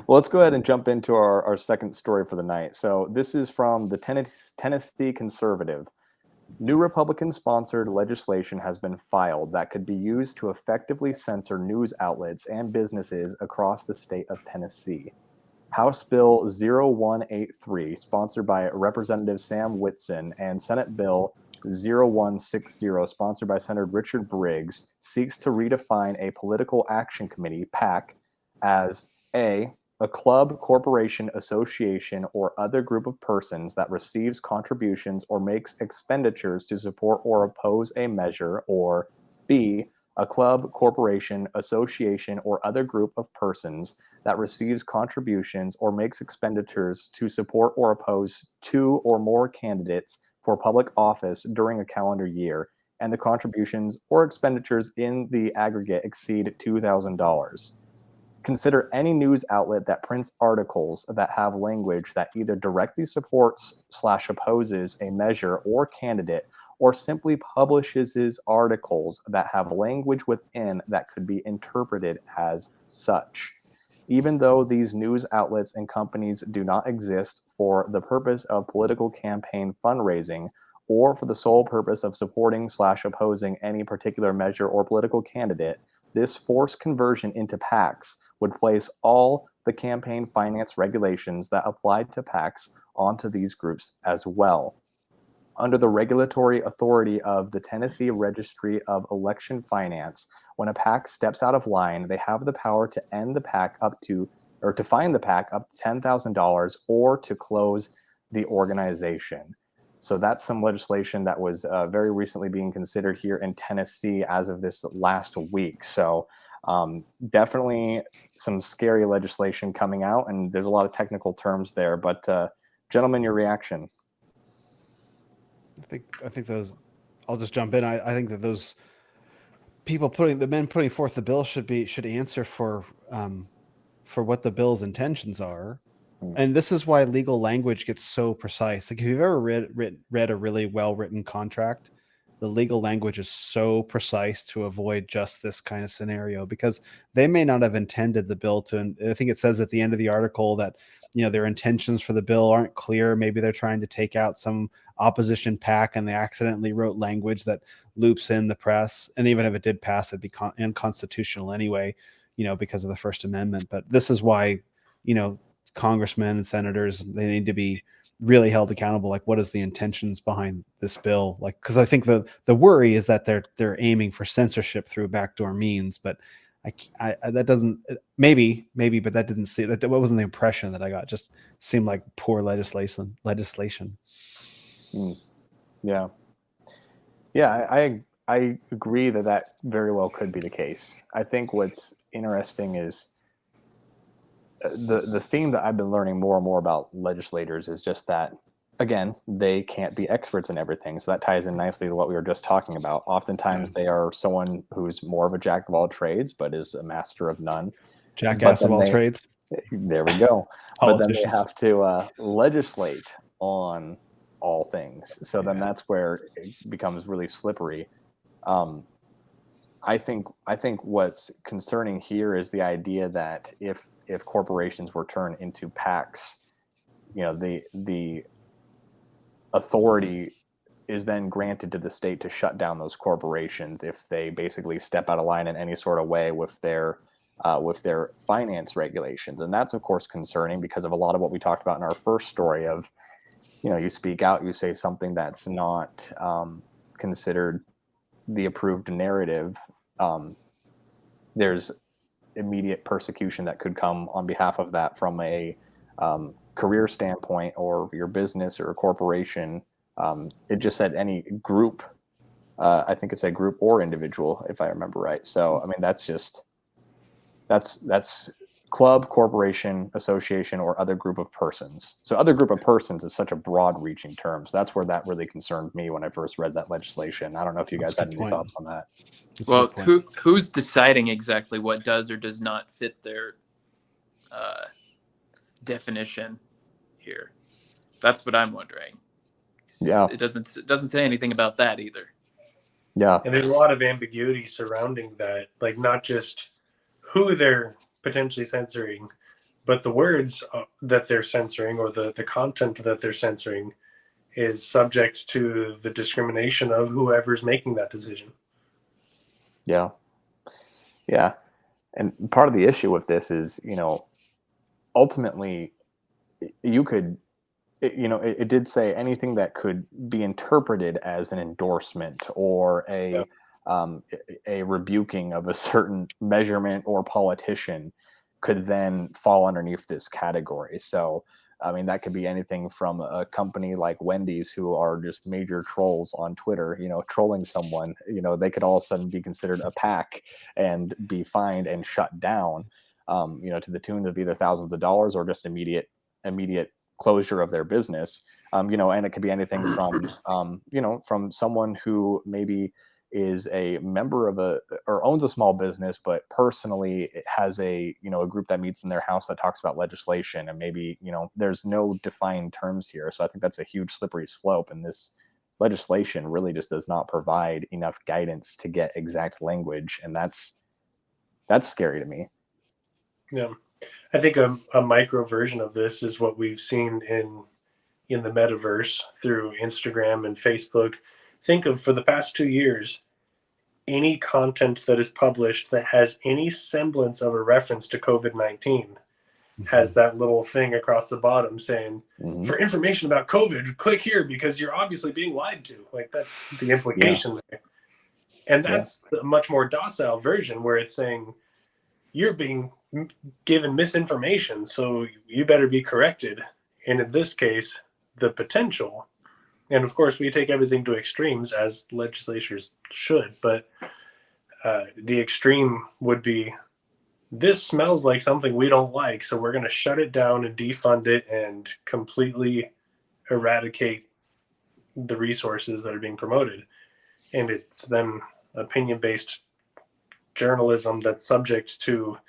Well, let's go ahead and jump into our second story for the night. So this is from the Tennessee Conservative. New Republican-sponsored legislation has been filed that could be used to effectively censor news outlets and businesses across the state of Tennessee. House Bill 0183, sponsored by Representative Sam Whitson, and Senate Bill 0160, sponsored by Senator Richard Briggs, seeks to redefine a political action committee, PAC, as a club, corporation, association, or other group of persons that receives contributions or makes expenditures to support or oppose a measure, or B, a club, corporation, association, or other group of persons that receives contributions or makes expenditures to support or oppose two or more candidates for public office during a calendar year, and the contributions or expenditures in the aggregate exceed $2,000. Consider any news outlet that prints articles that have language that either directly supports slash opposes a measure or candidate, or simply publishes his articles that have language within that could be interpreted as such. Even though these news outlets and companies do not exist for the purpose of political campaign fundraising or for the sole purpose of supporting slash opposing any particular measure or political candidate, this forced conversion into PACs would place all the campaign finance regulations that applied to PACs onto these groups as well. Under the regulatory authority of the Tennessee Registry of Election Finance, when a PAC steps out of line, they have the power to end the PAC up to, or to fine the PAC up to $10,000 or to close the organization. So that's some legislation that was very recently being considered here in Tennessee as of this last week. So definitely some scary legislation coming out, and there's a lot of technical terms there. But gentlemen, your reaction? I think those. I'll just jump in. I think that those the men putting forth the bill should answer for what the bill's intentions are. Hmm. And this is why legal language gets so precise. Like if you've ever read a really well written contract, the legal language is so precise to avoid just this kind of scenario because they may not have intended the bill to. And I think it says at the end of the article that their intentions for the bill aren't clear. Maybe they're trying to take out some opposition pack and they accidentally wrote language that loops in the press. And even if it did pass, it'd be unconstitutional anyway, because of the First Amendment. But this is why, you know, congressmen and senators, they need to be really held accountable. Like, what is the intentions behind this bill? Like, because I think the worry is that they're aiming for censorship through backdoor means, but that doesn't, maybe, but that didn't see that. What wasn't the impression that I got? Just seemed like poor legislation. Hmm. Yeah, yeah, I agree that that very well could be the case. I think what's interesting is the theme that I've been learning more and more about legislators is just that, again, they can't be experts in everything. So that ties in nicely to what we were just talking about. Oftentimes Yeah. they are someone who's more of a jack of all trades but is a master of none. But Jackass of then all they, trades, there we go, but then they politicians. have to legislate on all things, so then Yeah. that's where it becomes really slippery. um, I think what's concerning here is the idea that if corporations were turned into PACs, the authority is then granted to the state to shut down those corporations if they basically step out of line in any sort of way with their finance regulations. And that's of course concerning because of a lot of what we talked about in our first story of, you speak out, you say something that's not considered the approved narrative. um, there's immediate persecution that could come on behalf of that from a career standpoint or your business or a corporation. It just said any group. I think it said group or individual, if I remember right. So I mean, that's club, corporation, association, or other group of persons. So other group of persons is such a broad reaching term. So that's where that really concerned me when I first read that legislation. I don't know if you That's guys a had good any point. thoughts on that. That's a good Well, point. who's deciding exactly what does or does not fit their uh, definition here? That's what I'm wondering. Yeah. It doesn't say anything about that either. Yeah. And there's a lot of ambiguity surrounding that, like not just who they're potentially censoring, but the words that they're censoring, or the content that they're censoring, is subject to the discrimination of whoever's making that decision. Yeah. Yeah. And part of the issue with this is, ultimately you could, it did say anything that could be interpreted as an endorsement or a rebuking of a certain measurement or politician could then fall underneath this category. So, I mean, that could be anything from a company like Wendy's, who are just major trolls on Twitter, trolling someone, they could all of a sudden be considered a pack and be fined and shut down, to the tune of either thousands of dollars or just immediate closure of their business. And it could be anything from, from someone who maybe is a member of or owns a small business, but personally it has a group that meets in their house that talks about legislation, and maybe, there's no defined terms here. So I think that's a huge slippery slope. And this legislation really just does not provide enough guidance to get exact language. And that's scary to me. Yeah. I think a micro version of this is what we've seen in the metaverse through Instagram and Facebook. Think of, for the past 2 years, any content that is published that has any semblance of a reference to COVID-19 has that little thing across the bottom saying, for information about COVID, click here because you're obviously being lied to. Like, that's the implication there. And that's a much more docile version, where it's saying you're being given misinformation, so you better be corrected. And in this case, the potential, and of course we take everything to extremes, as legislatures should, but the extreme would be, this smells like something we don't like, so we're going to shut it down and defund it and completely eradicate the resources that are being promoted. And it's then opinion-based journalism that's subject to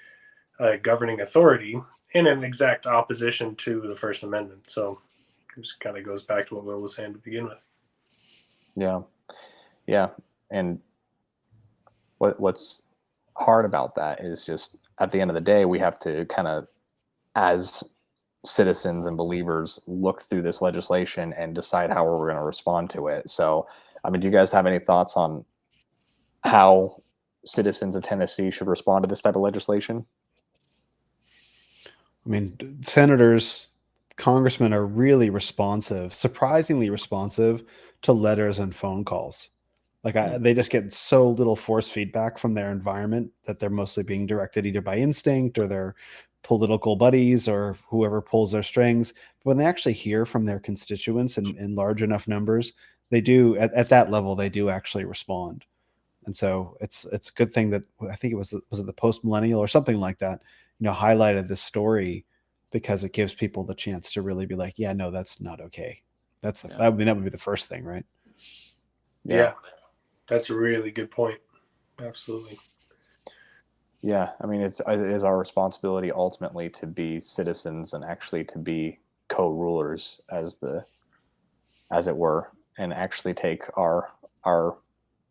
governing authority, in an exact opposition to the First Amendment. So it just kind of goes back to what Will was saying to begin with. Yeah. And what's hard about that is just, at the end of the day, we have to kind of, as citizens and believers, look through this legislation and decide how we're going to respond to it. So, I mean, do you guys have any thoughts on how citizens of Tennessee should respond to this type of legislation? I mean, senators, congressmen are really responsive, surprisingly responsive to letters and phone calls. Like, they just get so little force feedback from their environment that they're mostly being directed either by instinct or their political buddies or whoever pulls their strings. But when they actually hear from their constituents in large enough numbers, they do, at that level, they do actually respond. And so it's a good thing that, I think it was it the Post Millennial or something like that, highlighted this story, because it gives people the chance to really be like, yeah, no, that's not okay. That would be the first thing, right? Yeah. That's a really good point. Absolutely. Yeah, I mean, it is our responsibility ultimately to be citizens and actually to be co-rulers, as it were, and actually take our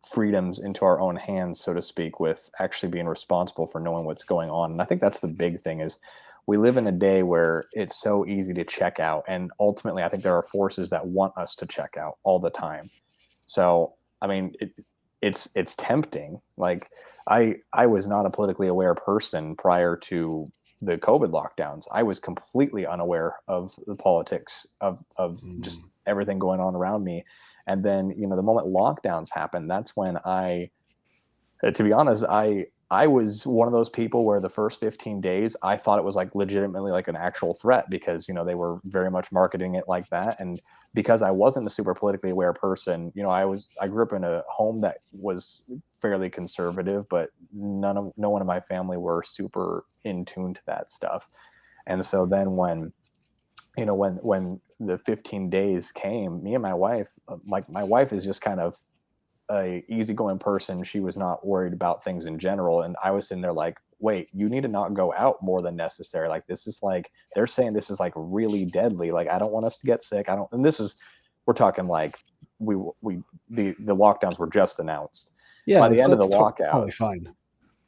freedoms into our own hands, so to speak, with actually being responsible for knowing what's going on. And I think that's the big thing, is we live in a day where it's so easy to check out. And ultimately, I think there are forces that want us to check out all the time. So, I mean, it's tempting. Like, I was not a politically aware person prior to the COVID lockdowns. I was completely unaware of the politics of just everything going on around me. And then, the moment lockdowns happened, that's when to be honest, I was one of those people where the first 15 days, I thought it was like legitimately like an actual threat, because, they were very much marketing it like that. And because I wasn't a super politically aware person, I grew up in a home that was fairly conservative, but no one in my family were super in tune to that stuff. And so then when the 15 days came, me and my wife, my wife is just kind of a easygoing person. She was not worried about things in general. And I was sitting there like, wait, you need to not go out more than necessary. Like, this is like, they're saying this is like really deadly. Like, I don't want us to get sick. And we're talking like the lockdowns were just announced. Yeah. By the end of the lockdowns, totally fine.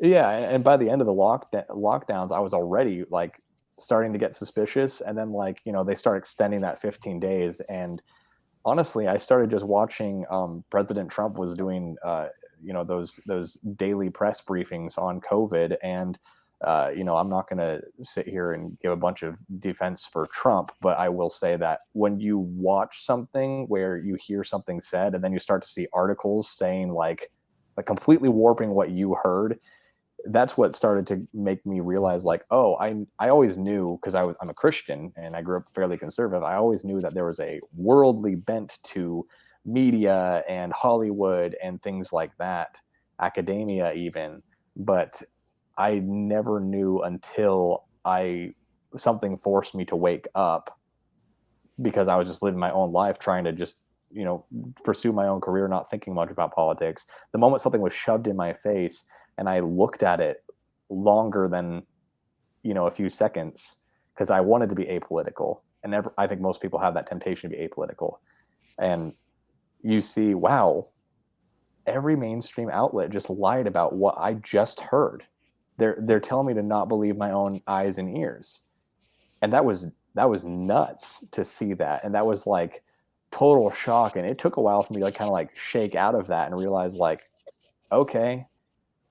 Yeah. And by the end of the lockdowns, I was already like starting to get suspicious, and then like, you know, they start extending that 15 days. And honestly, I started just watching President Trump was doing you know, those daily press briefings on COVID. And you know, I'm not going to sit here and give a bunch of defense for Trump, but I will say that when you watch something where you hear something said and then you start to see articles saying like completely warping what you heard, that's what started to make me realize like, oh, I always knew, because I'm a Christian and I grew up fairly conservative. I always knew that there was a worldly bent to media and Hollywood and things like that, academia even. But I never knew until something forced me to wake up, because I was just living my own life trying to just, you know, pursue my own career, not thinking much about politics. The moment something was shoved in my face and I looked at it longer than, you know, a few seconds, because I wanted to be apolitical. And I think most people have that temptation to be apolitical. And you see, wow, every mainstream outlet just lied about what I just heard. They're telling me to not believe my own eyes and ears. And that was nuts to see that. And that was like total shock. And it took a while for me to like kind of like shake out of that and realize like, okay,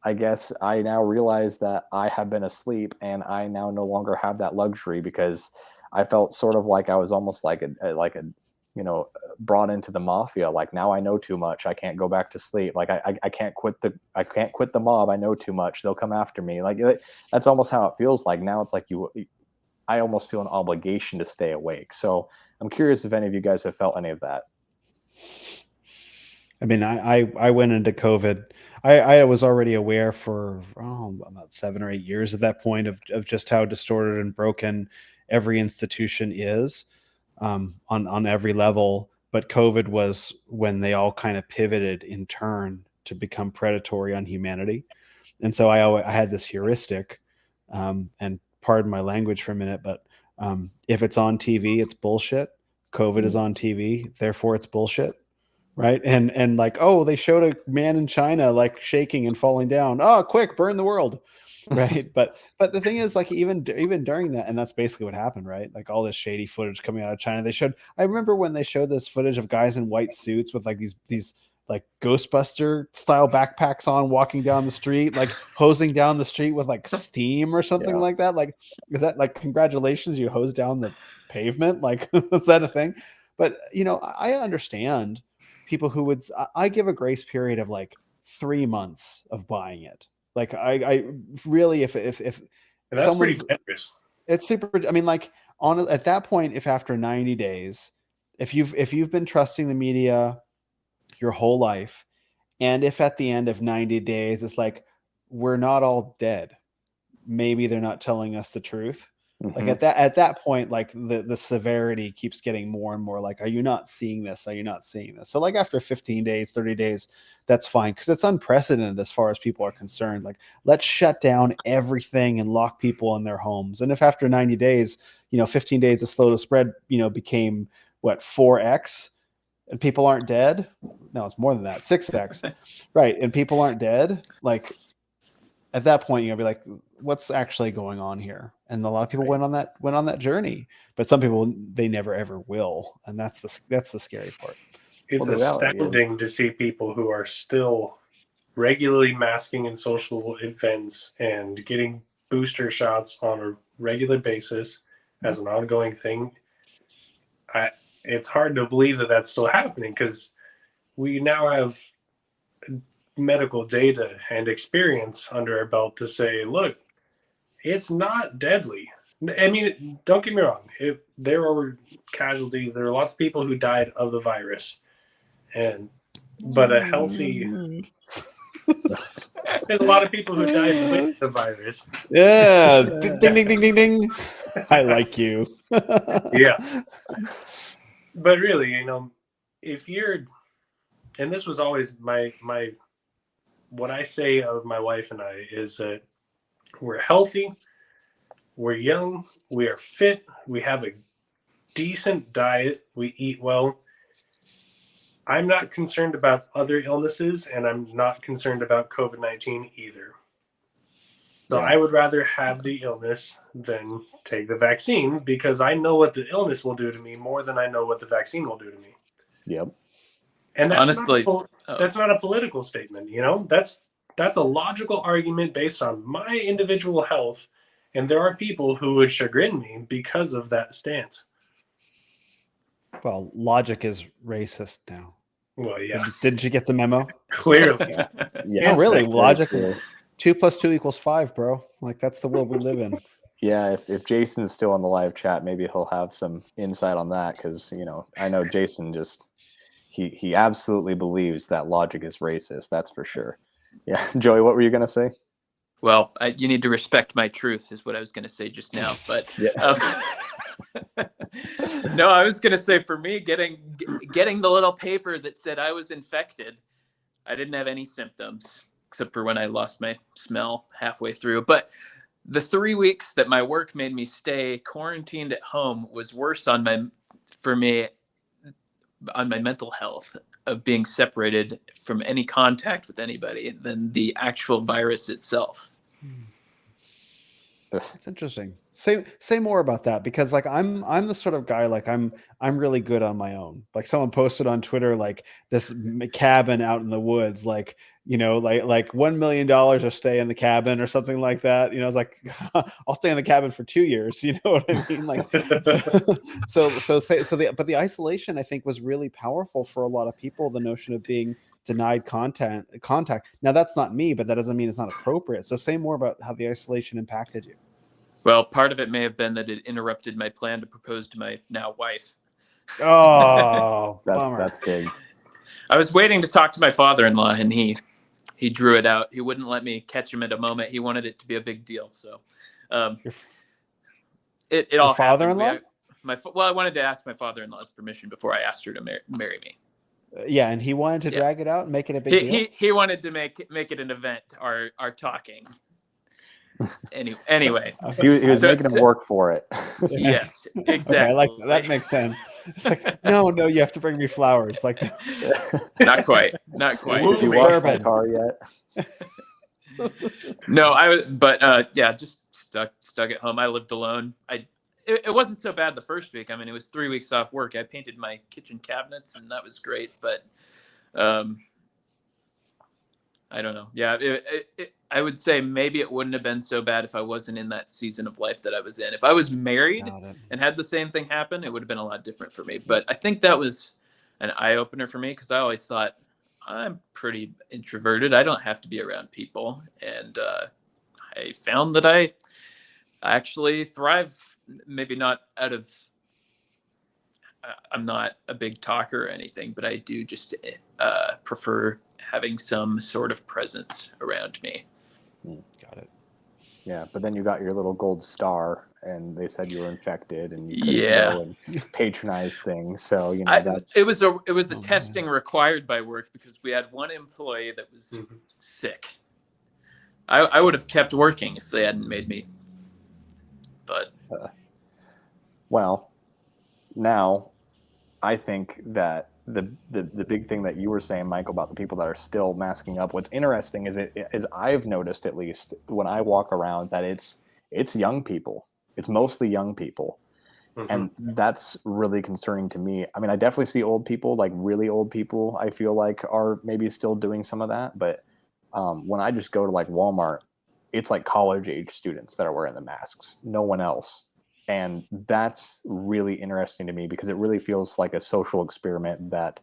I guess I now realize that I have been asleep and I now no longer have that luxury, because I felt sort of like I was almost like a you know, brought into the mafia. Like, now I know too much. I can't go back to sleep. Like I can't quit the mob. I know too much. They'll come after me. Like that's almost how it feels like now. It's like I almost feel an obligation to stay awake. So I'm curious if any of you guys have felt any of that. I mean, I went into COVID. I was already aware for about 7 or 8 years at that point of just how distorted and broken every institution is on every level. But COVID was when they all kind of pivoted in turn to become predatory on humanity. And so I had this heuristic, and pardon my language for a minute, but if it's on TV, it's bullshit. COVID is on TV, therefore it's bullshit. Right. And like, oh, they showed a man in China like shaking and falling down. Oh, quick, burn the world. Right. But the thing is, like, even during that, and that's basically what happened, right? Like all this shady footage coming out of China. I remember when they showed this footage of guys in white suits with like these like Ghostbuster style backpacks on, walking down the street, like hosing down the street with like steam or something like that. Like, is that like, congratulations, you hose down the pavement? Like, is that a thing? But, you know, I understand people who would, I give a grace period of like 3 months of buying it. Like I really, if and that's pretty generous. It's super. I mean, like at that point, if after 90 days, if you've been trusting the media your whole life, and if at the end of 90 days, it's like, we're not all dead, maybe they're not telling us the truth. Like at that point, like the severity keeps getting more and more like, are you not seeing this? Are you not seeing this? So like after 15 days, 30 days, that's fine, because it's unprecedented as far as people are concerned. Like, let's shut down everything and lock people in their homes. And if after 90 days, you know, 15 days of slow to spread, you know, became what, 4x, and people aren't dead? No, it's more than that, 6x. Right. And people aren't dead. Like, at that point, you're gonna be like, what's actually going on here? And a lot of people went on that journey, but some people, they never ever will, and that's the scary part. It's astounding to see people who are still regularly masking in social events and getting booster shots on a regular basis as an ongoing thing. It's hard to believe that that's still happening, because we now have medical data and experience under our belt to say, look, it's not deadly. I mean, don't get me wrong. There were casualties. There were lots of people who died of the virus, but a healthy. There's a lot of people who died with the virus. Yeah, ding ding ding ding ding. I like you. Yeah, but really, you know, if you're, and this was always my what I say of my wife and I is that we're healthy, we're young, we are fit, we have a decent diet, we eat well. I'm not concerned about other illnesses, and I'm not concerned about COVID-19 either. So Yeah. I would rather have the illness than take the vaccine because I know what the illness will do to me more than I know what the vaccine will do to me. Yep. And Honestly, that's not a political statement, you know? That's a logical argument based on my individual health, and there are people who would chagrin me because of that stance. Well, logic is racist now. Well, yeah, Didn't you get the memo? clearly. Yeah. Oh, really? Ancestors. Logic. True. 2 + 2 = 5, bro. Like that's the world we live in. Yeah, if Jason's still on the live chat, maybe he'll have some insight on that because I know Jason just he absolutely believes that logic is racist. That's for sure. Yeah, Joey, what were you gonna say? well, you need to respect my truth, is what I was going to say just now. But no, I was going to say for me, getting the little paper that said I was infected, I didn't have any symptoms except for when I lost my smell halfway through. But the 3 weeks that my work made me stay quarantined at home was worse for me on my mental health of being separated from any contact with anybody than the actual virus itself. That's interesting. Say more about that because like I'm the sort of guy like I'm really good on my own. Like someone posted on Twitter like this cabin out in the woods, like like $1 million or stay in the cabin or something like that. It's like I'll stay in the cabin for 2 years. You know what I mean? Like but the isolation I think was really powerful for a lot of people. The notion of being denied contact. Now that's not me, but that doesn't mean it's not appropriate. So say more about how the isolation impacted you. Well, part of it may have been that it interrupted my plan to propose to my now wife. Oh, bummer. That's big. I was waiting to talk to my father-in-law, and he drew it out. He wouldn't let me catch him at a moment. He wanted it to be a big deal. So it all father-in-law? happened. I wanted to ask my father-in-law's permission before I asked her to marry me. Yeah, and he wanted to drag it out and make it a big deal. He wanted to make it an event. Our talking. Anyway, he was making him work for it. Yes, exactly. Okay, I like that. That makes sense. It's like no, you have to bring me flowers. Like not quite. Did you wash my car yet? No, just stuck at home. I lived alone. It wasn't so bad the first week. I mean, it was 3 weeks off work. I painted my kitchen cabinets, and that was great. But I don't know. Yeah, I would say maybe it wouldn't have been so bad if I wasn't in that season of life that I was in. If I was married and had the same thing happen, it would have been a lot different for me. But I think that was an eye-opener for me because I always thought I'm pretty introverted. I don't have to be around people. And I found that I actually thrive, maybe not out of I'm not a big talker or anything, but I do just prefer having some sort of presence around me. Got it. Yeah, but then you got your little gold star, and they said you were infected, and you couldn't go and patronize things. So it was a testing required by work because we had one employee that was sick. I would have kept working if they hadn't made me. But well, now I think that the big thing that you were saying, Michael, about the people that are still masking up. What's interesting is I've noticed, at least when I walk around, that it's young people. It's mostly young people, and that's really concerning to me. I mean, I definitely see old people, like really old people. I feel like are maybe still doing some of that, but when I just go to like Walmart, it's like college age students that are wearing the masks. No one else. And that's really interesting to me because it really feels like a social experiment that,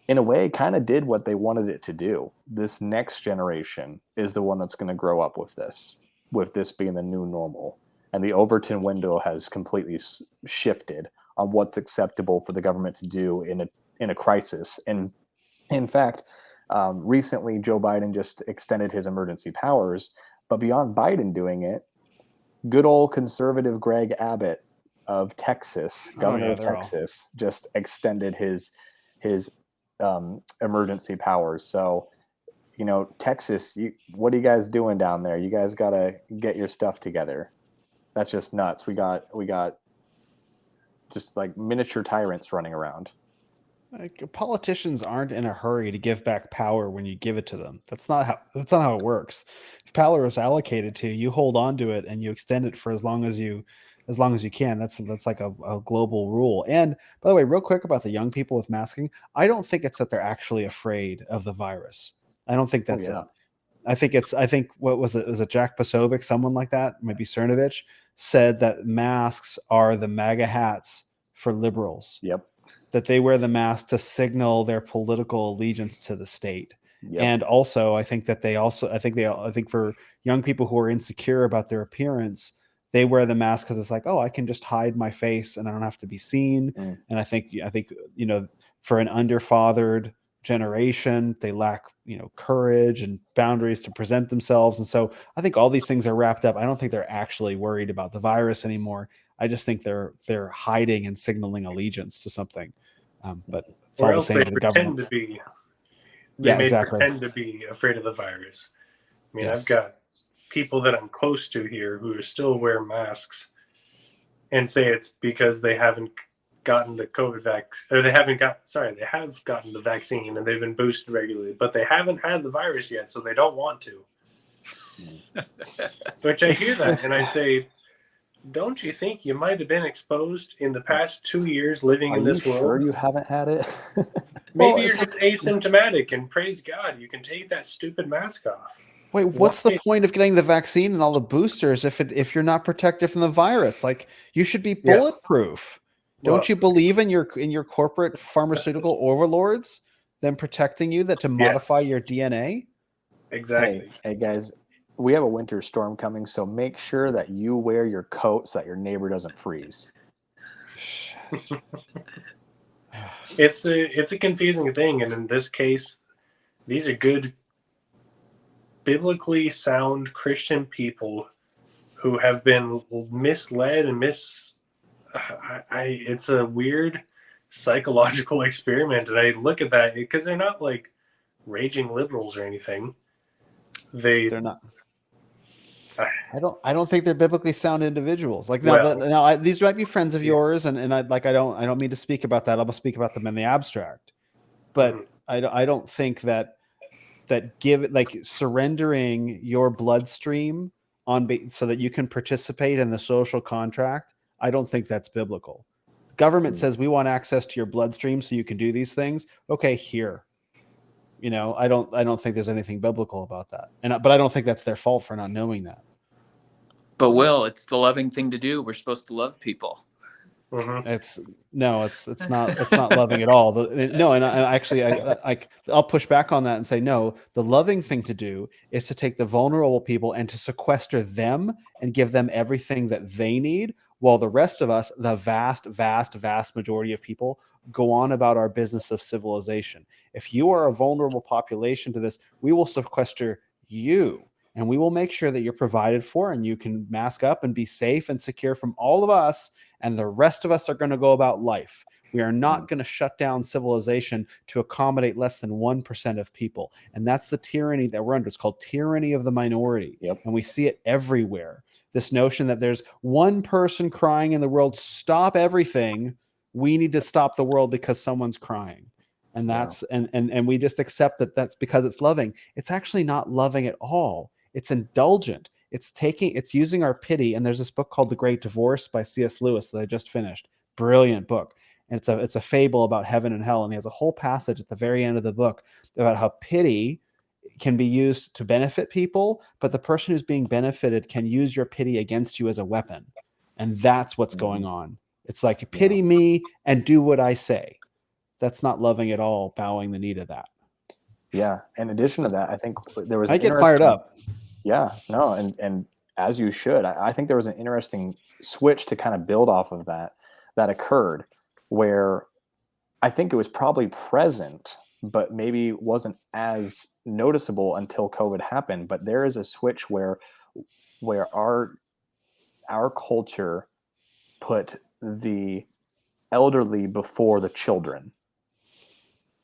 in a way, kind of did what they wanted it to do. This next generation is the one that's going to grow up with this being the new normal. And the Overton window has completely shifted on what's acceptable for the government to do in a crisis. And in fact, recently, Joe Biden just extended his emergency powers. But beyond Biden doing it, good old conservative Greg Abbott of Texas, governor of Texas, just extended his emergency powers. So, Texas, what are you guys doing down there? You guys got to get your stuff together. That's just nuts. We got just like miniature tyrants running around. Like, politicians aren't in a hurry to give back power when you give it to them. That's not how it works. If power is allocated to you, you hold on to it and you extend it for as long as you can. That's like a global rule. And by the way, real quick about the young people with masking, I don't think it's that they're actually afraid of the virus. I don't think Oh that's yeah. it. I think what was it? Was it Jack Posobiec, someone like that, maybe Cernovich, said that masks are the MAGA hats for liberals, Yep. that they wear the mask to signal their political allegiance to the state. Yep. And also, I think for young people who are insecure about their appearance, they wear the mask because it's like, oh, I can just hide my face and I don't have to be seen. Mm. And I think for an underfathered generation, they lack courage and boundaries to present themselves. And so I think all these things are wrapped up. I don't think they're actually worried about the virus anymore. I just think they're hiding and signaling allegiance to something. But it's Or all the else same they to the pretend government. to be. They Yeah, may exactly. pretend to be afraid of the virus. I mean, I've Yes. got people that I'm close to here who still wear masks and say it's because they haven't gotten the COVID vaccine, or they have gotten the vaccine and they've been boosted regularly, but they haven't had the virus yet, so they don't want to. Which I hear that and I say, don't you think you might have been exposed in the past 2 years living Are in you this world? sure you haven't had it? Well, Maybe you're it's just asymptomatic, and praise God, you can take that stupid mask off. Wait, what's the Why? point of getting the vaccine and all the boosters if you're not protected from the virus? Like, you should be Yeah. bulletproof. Well, Don't you believe in your corporate pharmaceutical overlords, them protecting you to modify your DNA? exactly. Hey guys, we have a winter storm coming, so make sure that you wear your coat so that your neighbor doesn't freeze. It's a confusing thing, and in this case, these are good, biblically sound Christian people who have been misled and it's a weird psychological experiment, and I look at that because they're not like raging liberals or anything. They're not. I don't think they're biblically sound individuals. Like these might be friends of Yeah. yours, and I don't mean to speak about that. I'll speak about them in the abstract, but Mhm. I don't think that surrendering your bloodstream so that you can participate in the social contract. I don't think that's biblical. The government says we want access to your bloodstream so you can do these things. Okay, here. I don't think there's anything biblical about that. But I don't think that's their fault for not knowing that. But Will, it's the loving thing to do. We're supposed to love people. Mhm. It's not loving at all. No, and I'll push back on that and say no. The loving thing to do is to take the vulnerable people and to sequester them and give them everything that they need, while the rest of us, the vast, vast, vast majority of people, go on about our business of civilization. If you are a vulnerable population to this, we will sequester you. And we will make sure that you're provided for and you can mask up and be safe and secure from all of us. And the rest of us are going to go about life. We are not going to shut down civilization to accommodate less than 1% of people. And that's the tyranny that we're under. It's called tyranny of the minority. Yep. And we see it everywhere. This notion that there's one person crying in the world, stop everything. We need to stop the world because someone's crying. And that's and we just accept that that's because it's loving. It's actually not loving at all. It's indulgent. It's using our pity. And there's this book called The Great Divorce by C.S. Lewis that I just finished. Brilliant book. And it's a fable about heaven and hell. And he has a whole passage at the very end of the book about how pity can be used to benefit people, but the person who's being benefited can use your pity against you as a weapon. And that's what's going on. It's like, pity me and do what I say. That's not loving at all, bowing the knee to that. Yeah. In addition to that, I think there was I get fired up. Yeah, no, and as you should. I think there was an interesting switch to kind of build off of that occurred, where I think it was probably present, but maybe wasn't as noticeable until COVID happened. But there is a switch where our culture put the elderly before the children.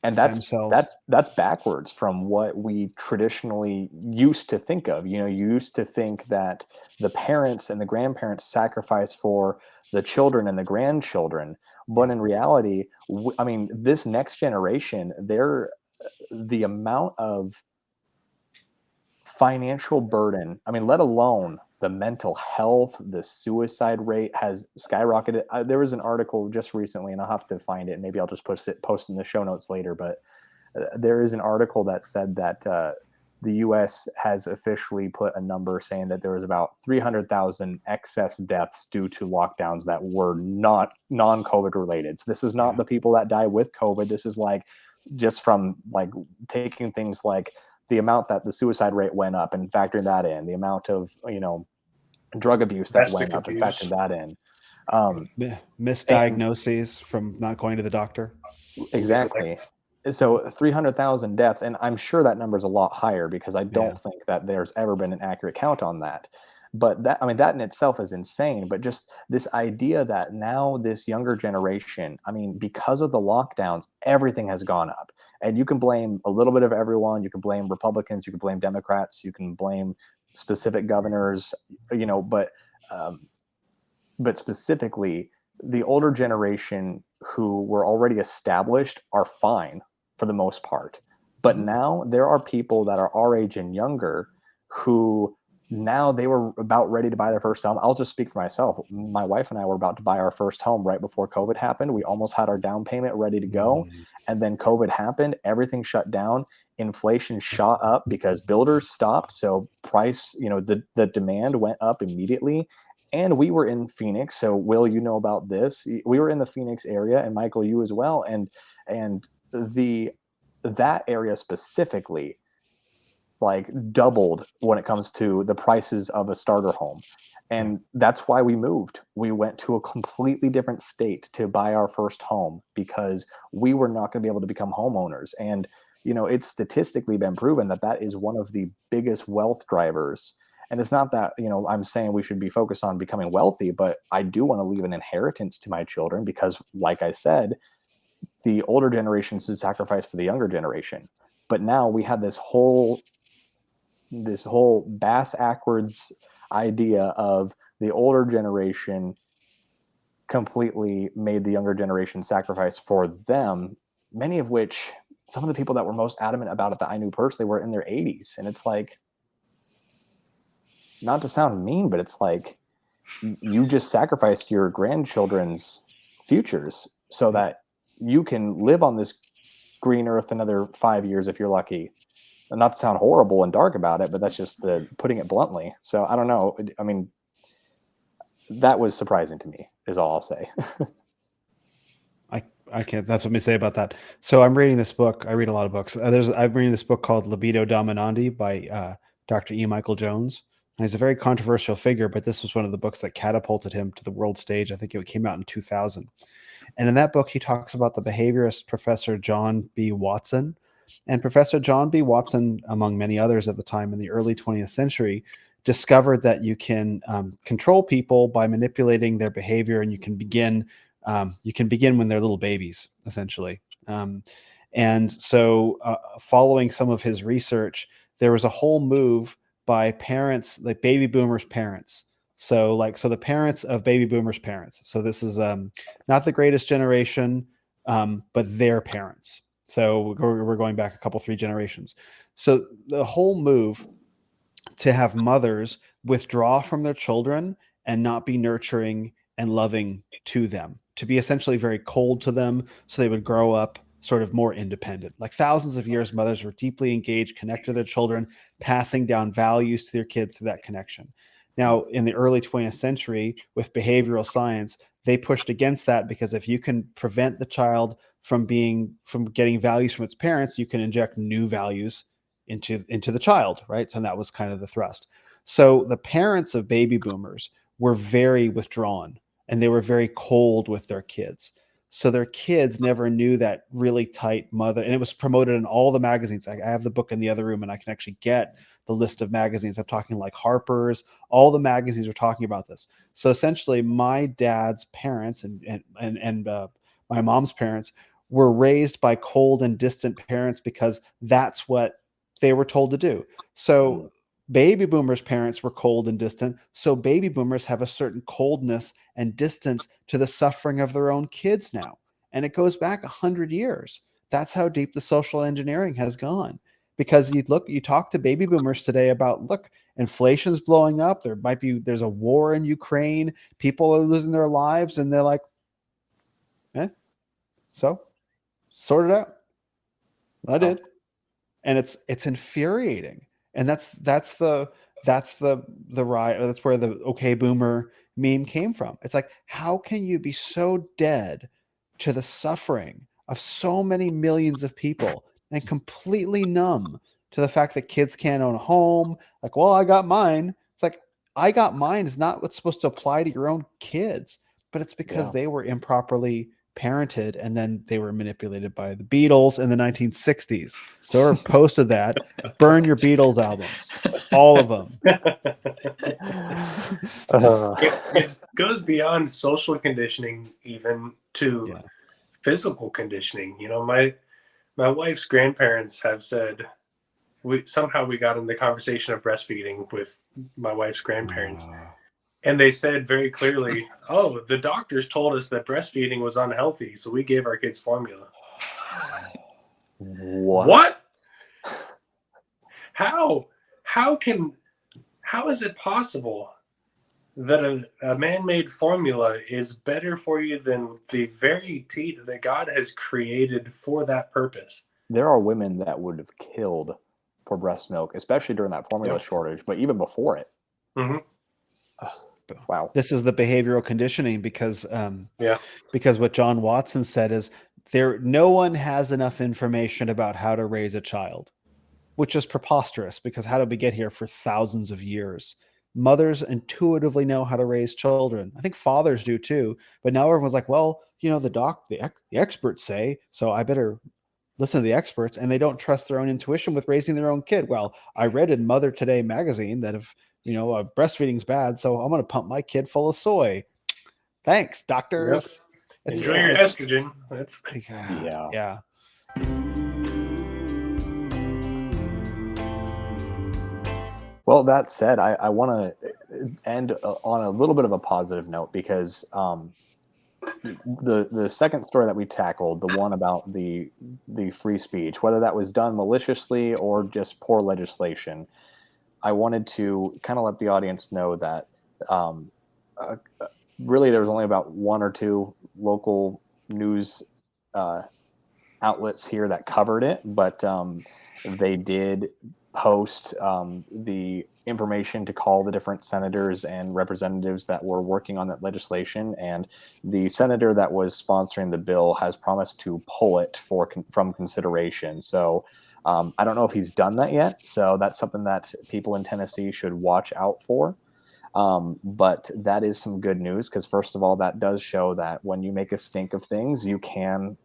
And that's backwards from what we traditionally used to think of. You used to think that the parents and the grandparents sacrifice for the children and the grandchildren, But in reality, I mean, this next generation, the amount of financial burden, I mean, let alone the mental health, the suicide rate has skyrocketed. There was an article just recently, and I'll have to find it, and maybe I'll just post in the show notes later, but there is an article that said that the U.S. has officially put a number saying that there was about 300,000 excess deaths due to lockdowns that were not non-COVID related. So this is not the people that die with COVID. This is like just from like taking things like the amount that the suicide rate went up and factoring that in, the amount of, drug abuse that went up and factoring that in. Misdiagnoses from not going to the doctor. Exactly. So 300,000 deaths, and I'm sure that number is a lot higher because I don't think that there's ever been an accurate count on that. But that, I mean, that in itself is insane. But just this idea that now this younger generation, I mean, because of the lockdowns, everything has gone up. And you can blame a little bit of everyone. You can blame Republicans. You can blame Democrats. You can blame specific governors, but specifically the older generation who were already established are fine for the most part. But now there are people that are our age and younger who now they were about ready to buy their first home. I'll just speak for myself. My wife and I were about to buy our first home right before COVID happened. We almost had our down payment ready to go. And then COVID happened. Everything shut down. Inflation shot up because builders stopped. So price, the demand went up immediately. And we were in Phoenix. So Will, you know about this. We were in the Phoenix area, and Michael, you as well. And that area specifically like doubled when it comes to the prices of a starter home. And that's why we moved. We went to a completely different state to buy our first home because we were not going to be able to become homeowners. And, it's statistically been proven that that is one of the biggest wealth drivers. And it's not that, I'm saying we should be focused on becoming wealthy, but I do want to leave an inheritance to my children because, like I said, the older generations should sacrifice for the younger generation. But now we have this whole bass-ackwards idea of the older generation completely made the younger generation sacrifice for them, many of which some of the people that were most adamant about it that I knew personally were in their 80s. And it's like, not to sound mean, but it's like you just sacrificed your grandchildren's futures so that you can live on this green earth another 5 years if you're lucky. And not to sound horrible and dark about it, but that's just putting it bluntly. So I don't know. I mean, that was surprising to me is all I'll say. I can't. That's what me say about that. So I'm reading this book. I read a lot of books. I'm reading this book called Libido Dominandi by Dr. E. Michael Jones. And he's a very controversial figure, but this was one of the books that catapulted him to the world stage. I think it came out in 2000. And in that book, he talks about the behaviorist Professor John B. Watson. And Professor John B. Watson, among many others at the time in the early 20th century, discovered that you can control people by manipulating their behavior, and you can begin when they're little babies, essentially. And so following some of his research, there was a whole move by parents, like baby boomers' parents. So the parents of baby boomers' parents. So this is not the greatest generation, but their parents. So we're going back a couple, 3 generations. So the whole move to have mothers withdraw from their children and not be nurturing and loving to them, to be essentially very cold to them, so they would grow up sort of more independent. Like thousands of years, mothers were deeply engaged, connected to their children, passing down values to their kids through that connection. Now, in the early 20th century, with behavioral science, they pushed against that because if you can prevent the child from getting values from its parents, you can inject new values into the child, right? So that was kind of the thrust. So the parents of baby boomers were very withdrawn and they were very cold with their kids. So their kids never knew that really tight mother, and it was promoted in all the magazines. I have the book in the other room and I can actually get the list of magazines. I'm talking like Harper's, all the magazines are talking about this. So essentially my dad's parents and my mom's parents were raised by cold and distant parents because that's what they were told to do. So Baby boomers' parents were cold and distant, so baby boomers have a certain coldness and distance to the suffering of their own kids now. And it goes back 100 years. That's how deep the social engineering has gone. Because you talk to baby boomers today about, look, inflation's blowing up. There's a war in Ukraine. People are losing their lives, and they're like, so sort it out. I did. And it's infuriating. And that's the right. That's where the okay boomer meme came from. It's like, how can you be so dead to the suffering of so many millions of people and completely numb to the fact that kids can't own a home? Like, well, I got mine. It's like, I got mine is not what's supposed to apply to your own kids, but it's because they were improperly parented, and then they were manipulated by the Beatles in the 1960s. So whoever posted that, burn your Beatles albums, all of them. It goes beyond social conditioning even to physical conditioning. You know, my wife's grandparents have said, we got in the conversation of breastfeeding with my wife's grandparents. And they said very clearly, oh, the doctors told us that breastfeeding was unhealthy, so we gave our kids formula. What? How is it possible that a man-made formula is better for you than the very teat that God has created for that purpose? There are women that would have killed for breast milk, especially during that formula shortage, but even before it. Mm-hmm. Wow. This is the behavioral conditioning, because what John Watson said is no one has enough information about how to raise a child, which is preposterous, because how did we get here for thousands of years? Mothers intuitively know how to raise children. I think fathers do too, but now everyone's like, well, you know, the experts say, so I better listen to the experts, and they don't trust their own intuition with raising their own kid. Well, I read in Mother Today magazine that if breastfeeding's bad, so I'm going to pump my kid full of soy. Thanks, doctors. Yep. Enjoy your estrogen. That's yeah. Well, that said, I want to end on a little bit of a positive note, because the second story that we tackled, the one about the free speech, whether that was done maliciously or just poor legislation, I wanted to kind of let the audience know that really there was only about one or two local news outlets here that covered it, but they did post the information to call the different senators and representatives that were working on that legislation, and the senator that was sponsoring the bill has promised to pull it from consideration. So I don't know if he's done that yet, so that's something that people in Tennessee should watch out for. But that is some good news, because first of all, that does show that when you make a stink of things, you can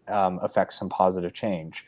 affect some positive change.